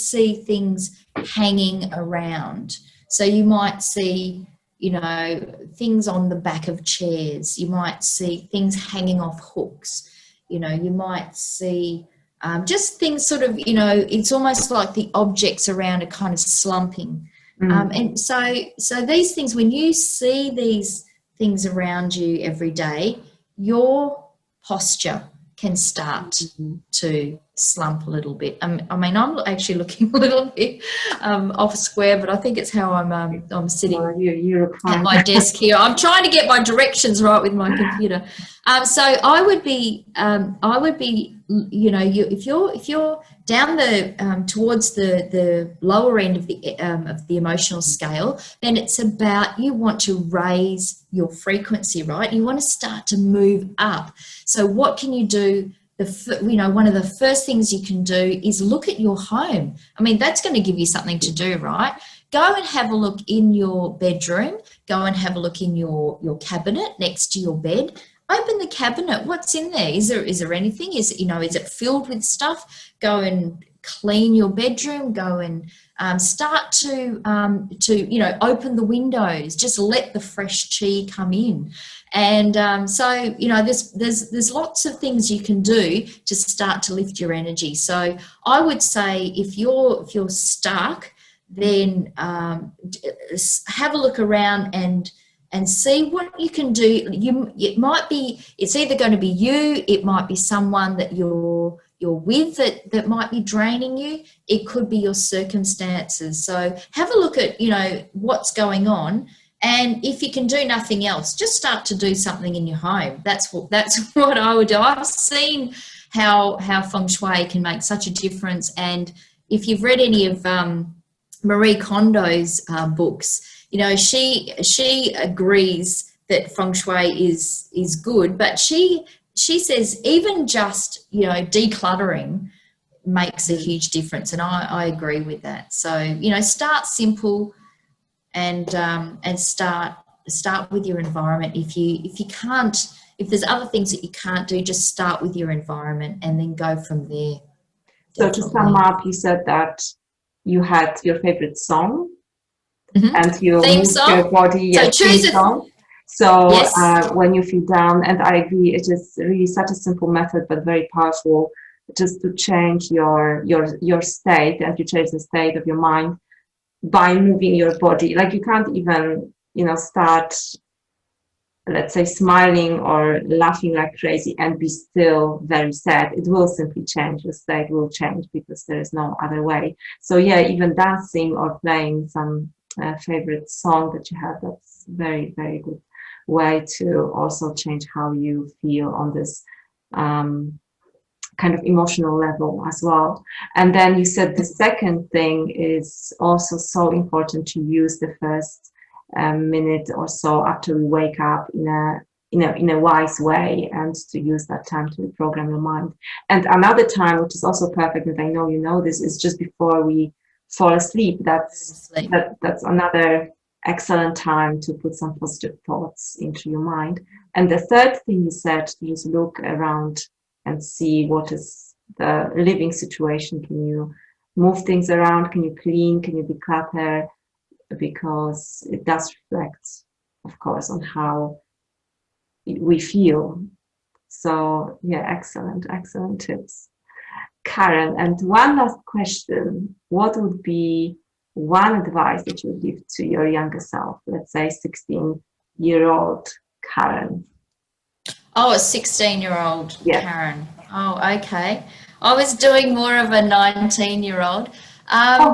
things hanging around. So you might see, you know, things on the back of chairs. You might see things hanging off hooks. You know, you might see just things sort of, you know, it's almost like the objects around are kind of slumping. And so these things, when you see these things around you every day, your posture can start to slump a little bit. I mean, I'm actually looking a little bit off square, but I think it's how I'm sitting at my desk here. I'm trying to get my directions right with my computer. So I would be, you know, if you're down the towards the lower end of the emotional scale, then it's about, you want to raise your frequency, right? You want to start to move up. So what can you do? You know, one of the first things you can do is look at your home. I mean, that's going to give you something to do, right? Go and have a look in your bedroom. Go and have a look in your cabinet next to your bed. Open the cabinet. What's in there? Is there anything? Is it filled with stuff? Go and clean your bedroom. Go and start to you know, open the windows. Just let the fresh chi come in. And so, you know, there's lots of things you can do to start to lift your energy. So I would say if you're stuck, then have a look around and see what you can do. It's either going to be you, it might be someone that you're with that might be draining you. It could be your circumstances. So have a look at, you know, what's going on. And if you can do nothing else, just start to do something in your home. That's what I would do. I've seen how Feng Shui can make such a difference. And if you've read any of Marie Kondo's books, you know, she agrees that Feng Shui is good, but she says even just, you know, decluttering makes a huge difference, and I agree with that. So, you know, start simple. And start with your environment. If there's other things that you can't do, just start with your environment and then go from there. So to sum up, you said that you had your favorite song, and you moved your body. So choose a song. So yes. When you feel down, and I agree, it is really such a simple method, but very powerful, just to change your state, and you change the state of your mind by moving your body. Like, you can't even, you know, start, let's say, smiling or laughing like crazy and be still very sad. It will simply change. The state will change because there is no other way. So yeah, even dancing or playing some favorite song that you have, that's very, very good way to also change how you feel on this kind of emotional level as well. And then you said the second thing is also so important, to use the first minute or so after we wake up in a wise way, and to use that time to reprogram your mind. And another time, which is also perfect, and I know you know this, is just before we fall asleep. That's another excellent time to put some positive thoughts into your mind. And the third thing you said, to just look around and see what is the living situation. Can you move things around? Can you clean? Can you declutter? Because it does reflect, of course, on how we feel. So yeah, excellent tips, Karen. And one last question: what would be one advice that you would give to your younger self? Let's say 16-year-old Karen. Oh, a 16-year-old Karen. Oh, okay. I was doing more of a 19-year-old.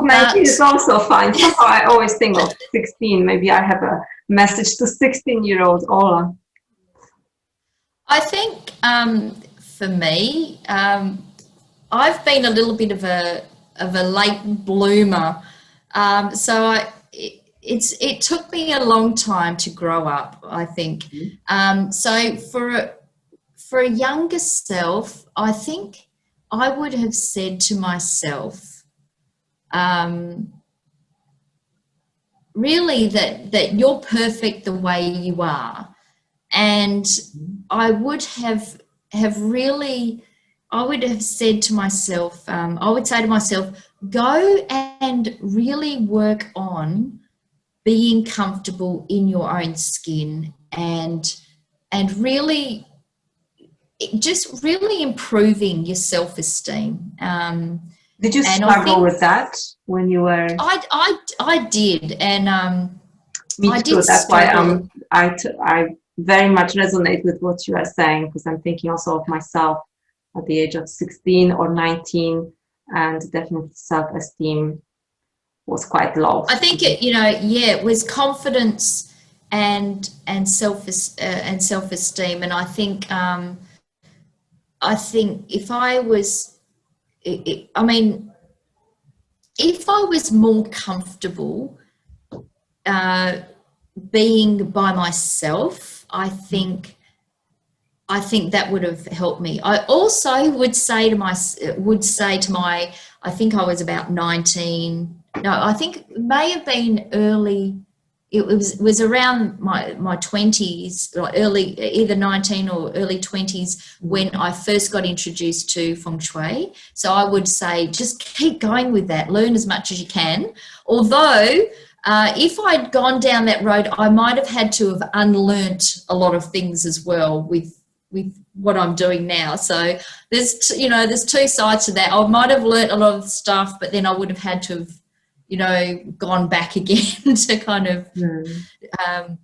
Maybe it's also fine. Somehow I always think of 16. Maybe I have a message to 16-year-old Ola. I think for me, I've been a little bit of a late bloomer. So it took me a long time to grow up, I think. So for a younger self, I think I would have said to myself, really that you're perfect the way you are. And I would have really, I would have said to myself, I would say to myself, go and really work on being comfortable in your own skin and really just really improving your self-esteem. Did you struggle with that when you were? I did, and me I too. did That's struggle. why I very much resonate with what you are saying, because I'm thinking also of myself at the age of 16 or 19, and definitely self-esteem was quite low. I think it was confidence and self-esteem, and I think if I was, I mean, if I was more comfortable being by myself, I think that would have helped me. I also would say to my, I think I was about 19. No, I think it may have been early. It was around my 20s, or early, either 19 or early 20s, when I first got introduced to Feng Shui. So I would say just keep going with that, learn as much as you can. Although if I'd gone down that road, I might have had to have unlearnt a lot of things as well with what I'm doing now. So there's two sides to that. I might have learnt a lot of stuff, but then I would have had to have gone back again to kind of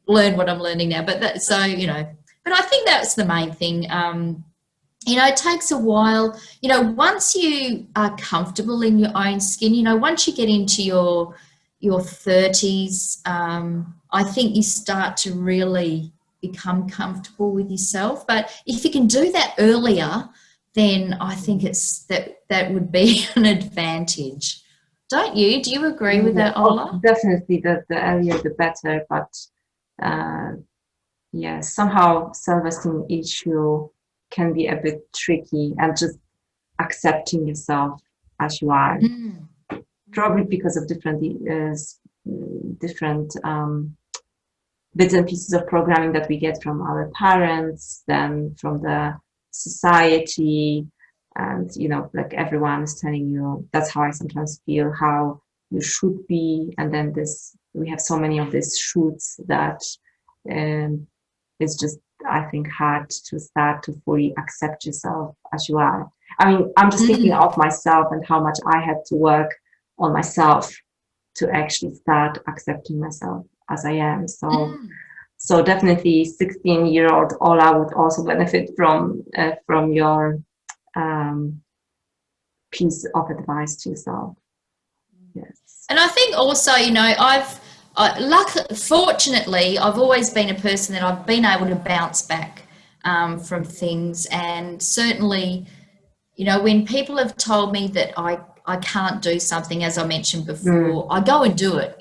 learn what I'm learning now. But but I think that's the main thing. It takes a while. Once you are comfortable in your own skin, once you get into your 30s, I think you start to really become comfortable with yourself. But if you can do that earlier, then I think that would be an advantage. Don't you? Do you agree with that, Ola? Definitely, the earlier the better. But somehow self-esteem issue can be a bit tricky, and just accepting yourself as you are. Probably because of different bits and pieces of programming that we get from our parents, then from the society, and like everyone is telling you. That's how I sometimes feel, how you should be, and then we have so many of these shoots that it's just, I think, hard to start to fully accept yourself as you are. I mean, I'm just thinking of myself and how much I had to work on myself to actually start accepting myself as I am. So definitely 16-year-old Ola would also benefit from your piece of advice to yourself. Yes. And I think also, fortunately, I've always been a person that I've been able to bounce back from things. And certainly, when people have told me that I can't do something, as I mentioned before, I go and do it.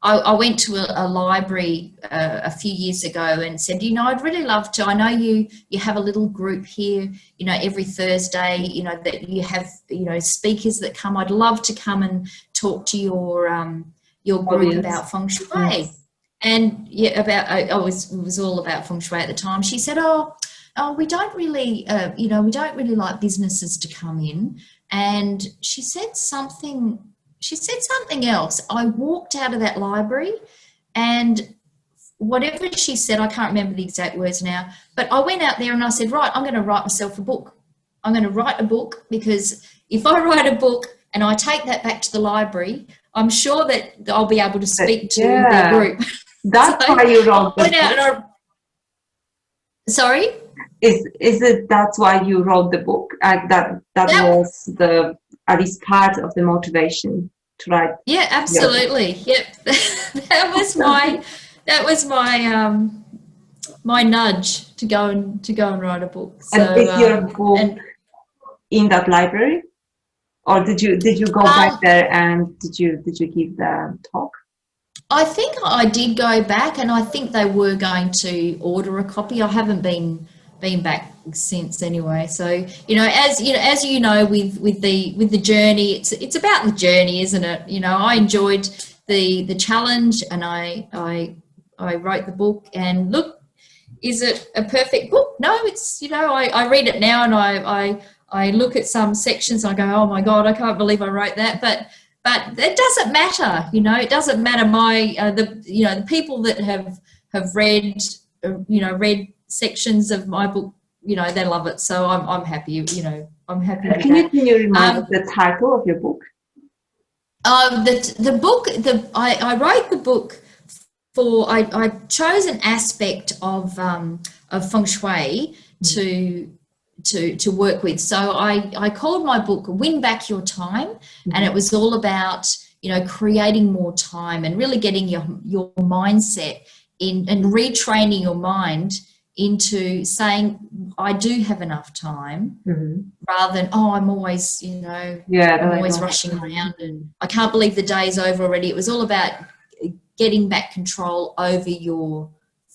I went to a library a few years ago and said, I'd really love to. I know you have a little group here, every Thursday, that you have, speakers that come. I'd love to come and talk to your group about Feng Shui. Yes. And it was all about Feng Shui at the time. She said, we don't really, we don't really like businesses to come in. And she said something else. I walked out of that library, and whatever she said, I can't remember the exact words now, but I went out there and I said, right, I'm going to write myself a book. I'm going to write a book, because if I write a book and I take that back to the library, I'm sure that I'll be able to speak to their group. That's why you wrote the book. Sorry? That's why you wrote the book? That was at least part of the motivation to write. Yeah, absolutely. Yep. that was my nudge to go and write a book. So, and is your book in that library, or did you go back there and did you give the talk? I think I did go back, and I think they were going to order a copy. I haven't been back since anyway. So as you know, with the journey, it's about the journey, isn't it? I enjoyed the challenge, and I wrote the book, and look, is it a perfect book? No, it's I read it now, and I look at some sections and I go, oh my God, I can't believe I wrote that, but it doesn't matter. It doesn't matter. The people that have read read sections of my book, they love it. So I'm happy. I'm happy with that. Can you remind us the title of your book? The book. I wrote the book for. I chose an aspect of feng shui to work with. So I called my book "Win Back Your Time," and it was all about creating more time and really getting your mindset in and retraining your mind into saying, I do have enough time, rather than, I'm always, I'm always rushing around and I can't believe the day's over already. It was all about getting back control over your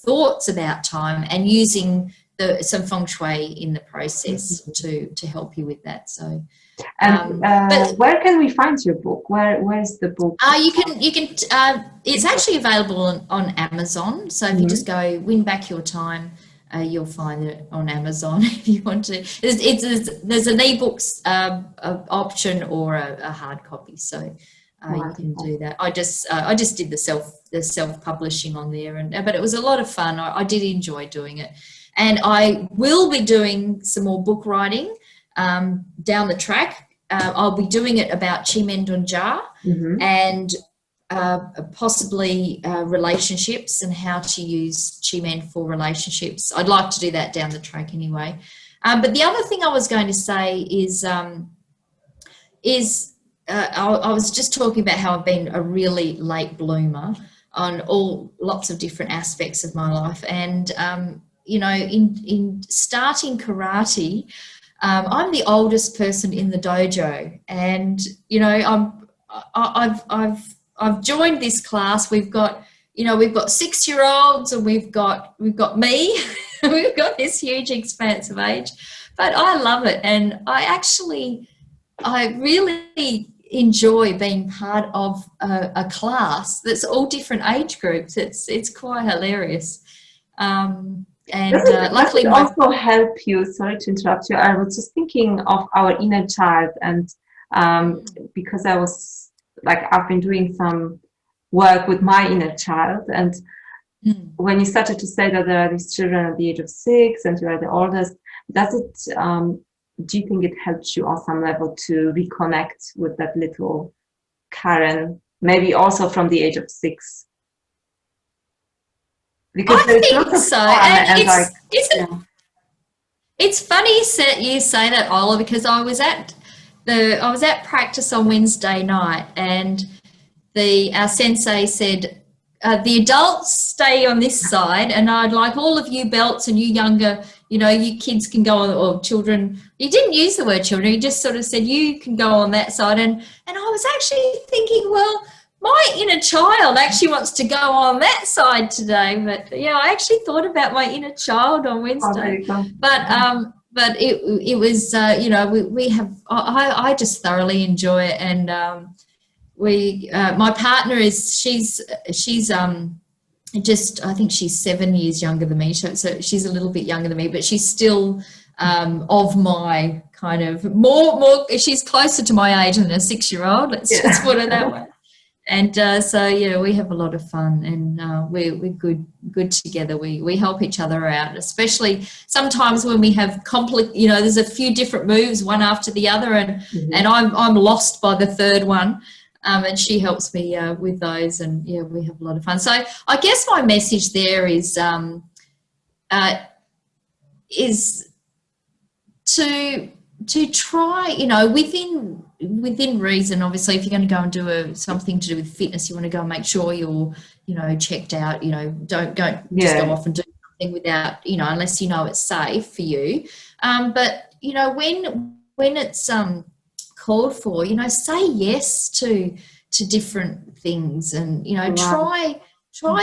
thoughts about time and using some feng shui in the process to help you with that. So, but where can we find your book? Where's the book? You can. It's actually available on Amazon. So if you just go "Win Back Your Time," you'll find it on Amazon if you want to. There's an ebooks option or a hard copy. So you can do that. I just did the self publishing on there, but it was a lot of fun. I did enjoy doing it, and I will be doing some more book writing down the track. I'll be doing it about Qi Men Dun Jia and possibly relationships and how to use Qi Men for relationships. I'd like to do that down the track anyway. But the other thing I was going to say is I was just talking about how I've been a really late bloomer on lots of different aspects of my life, and in starting karate. I'm the oldest person in the dojo, and I've joined this class. We've got 6-year-olds, and we've got me. We've got this huge expanse of age, but I love it, and I really enjoy being part of a class that's all different age groups. It's quite hilarious. Luckily, also help you. Sorry to interrupt you. I was just thinking of our inner child, and because I've been doing some work with my inner child, and when you started to say that there are these children at the age of 6 and you are the oldest, do you think it helps you on some level to reconnect with that little Karen, maybe also from the age of 6? Because I think so, and it's funny you say that, Ola, because I was at practice on Wednesday night, and our sensei said, the adults stay on this side, and I'd like all of you belts and you younger, you kids can go on, or children. He didn't use the word children. He just sort of said you can go on that side, and I was actually thinking, well, my inner child actually wants to go on that side today. But I actually thought about my inner child on Wednesday. But it was we have. I just thoroughly enjoy it, and my partner she's just, I think she's 7 years younger than me, so she's a little bit younger than me, but she's still of my kind of more. She's closer to my age than a 6-year-old. Let's just put it that way. And we have a lot of fun, and we're good together. We help each other out, especially sometimes when we have there's a few different moves one after the other, and I'm lost by the third one, and she helps me with those, and we have a lot of fun. So I guess my message there is to try, within reason. Obviously, if you're going to go and do something to do with fitness, you want to go and make sure you're, checked out. Don't just go off and do something without, unless it's safe for you. But when it's called for, say yes to different things, and try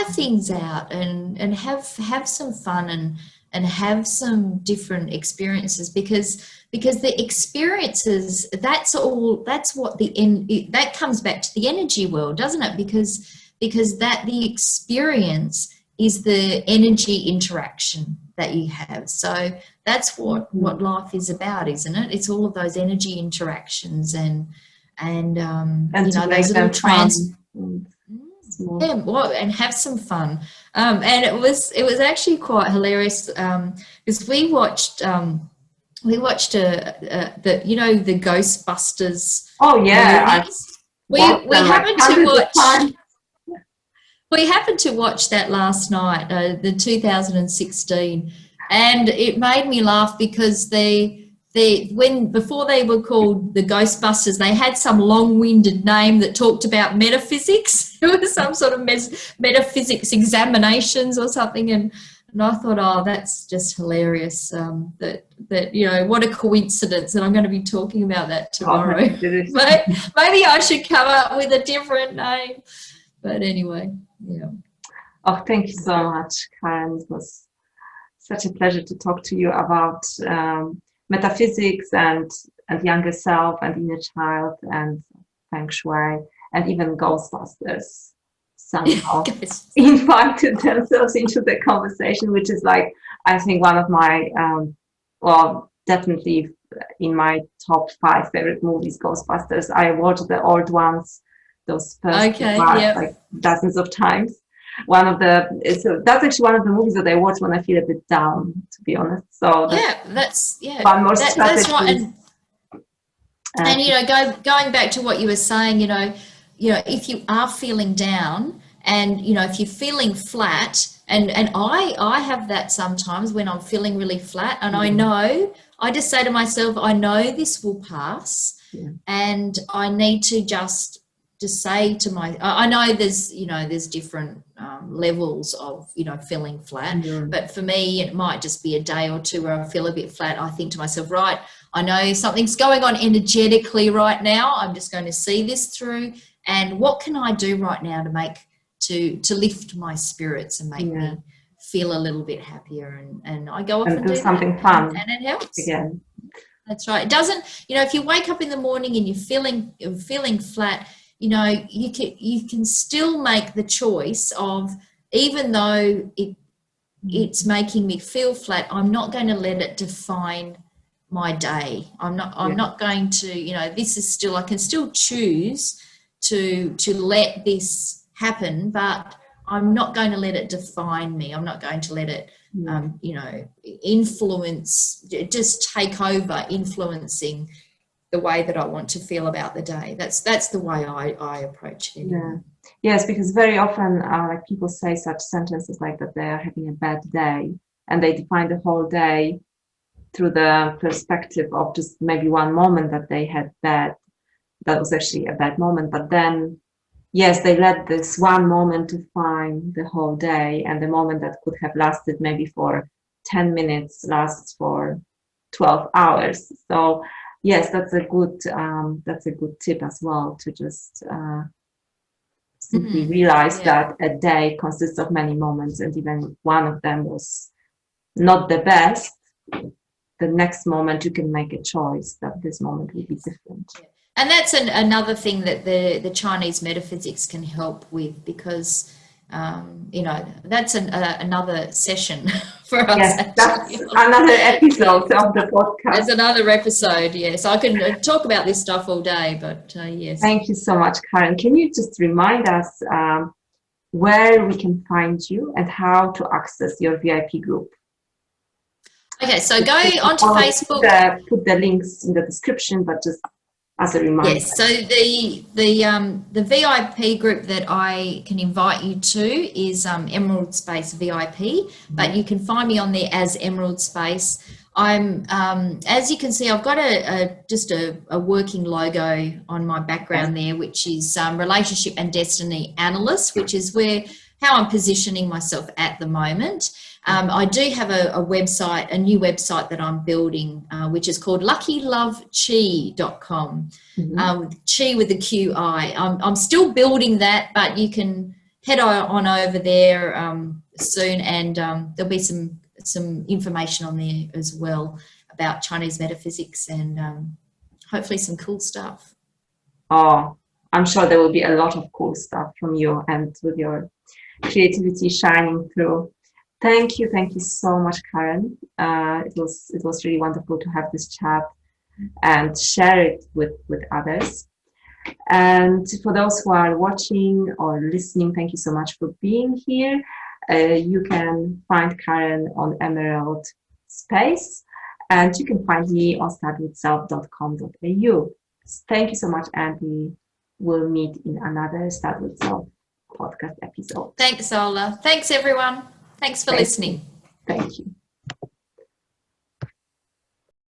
things out, and have some fun, have some different experiences, because the experiences, that's what that comes back to the energy world, doesn't it? Because that the experience is the energy interaction that you have. So that's what life is about, isn't it? It's all of those energy interactions and you know, those little and have some fun. And it was actually quite hilarious, because we watched the Ghostbusters. Oh yeah, we happened to watch that last night, the 2016, and it made me laugh because before they were called the Ghostbusters, they had some long-winded name that talked about metaphysics. It was some sort of metaphysics examinations or something, and I thought, oh, that's just hilarious. That you know, what a coincidence, and I'm going to be talking about that tomorrow. But maybe I should come up with a different name. But anyway, yeah. Oh, thank you so much, Karen. It was such a pleasure to talk to you about metaphysics and younger self and inner child and Feng Shui and even Ghostbusters somehow invited themselves into the conversation, which is like, I think one of my, well, definitely in my top 5 favorite movies, Ghostbusters. I watched the old ones, those first parts, like dozens of times. That's actually one of the movies that I watch when I feel a bit down, to be honest. So that's one more strategy. That's right. And you know, going back to what you were saying, you know, if you are feeling down, and you know, if you're feeling flat, and I have that sometimes when I'm feeling really flat, and I just say to myself, I know this will pass, and I need to just say to I know there's different levels of, you know, feeling flat, but for me it might just be a day or two where I feel a bit flat. I think to myself, right, I know something's going on energetically right now. I'm just going to see this through, and what can I do right now to lift my spirits and make me feel a little bit happier, and I go off and do something that, fun, and it helps again. That's right. It doesn't, you know, if you wake up in the morning and you're feeling flat, you know, you can still make the choice of, even though it's making me feel flat, I'm not going to let it define my day. I'm not going to, you know, this is still, I can still choose to let this happen, but I'm not going to let it define me. I'm not going to let it, you know, influence, just take over, influencing the way that I want to feel about the day. That's the way I approach it. Yes, because very often like people say such sentences like that they are having a bad day, and they define the whole day through the perspective of just maybe one moment that they had that was actually a bad moment, but then yes, they let this one moment define the whole day, and the moment that could have lasted maybe for 10 minutes lasts for 12 hours. So yes, that's a good tip as well, to just simply realize that a day consists of many moments, and even one of them was not the best, the next moment you can make a choice that this moment will be different. And that's another thing that the Chinese metaphysics can help with, because you know, that's another session for us. Yes, that's another episode of the podcast. There's another episode, yes. I can talk about this stuff all day, but yes. Thank you so much, Karen. Can you just remind us where we can find you and how to access your VIP group? Okay, so go onto Facebook. Put the links in the description, but just as a reminder. Yes, so the VIP group that I can invite you to is Emerald Space VIP, but you can find me on there as Emerald Space. I'm as you can see, I've got just a working logo on my background there, which is Relationship and Destiny Analyst, which is how I'm positioning myself at the moment. I do have a website, a new website that I'm building, which is called luckyloveqi.com. Qi with the QI. I'm still building that, but you can head on over there soon, and there'll be some some information on there as well about Chinese metaphysics and hopefully some cool stuff. Oh, I'm sure there will be a lot of cool stuff from you and with your creativity shining through. Thank you so much, Karen. It was really wonderful to have this chat and share it with others. And for those who are watching or listening, thank you so much for being here. You can find Karen on Emerald Space, and you can find me on startwithself.com.au. Thank you so much, and we will meet in another Start With Self podcast episode. Thanks, Ola. Thanks, everyone. Thanks for listening. Thank you.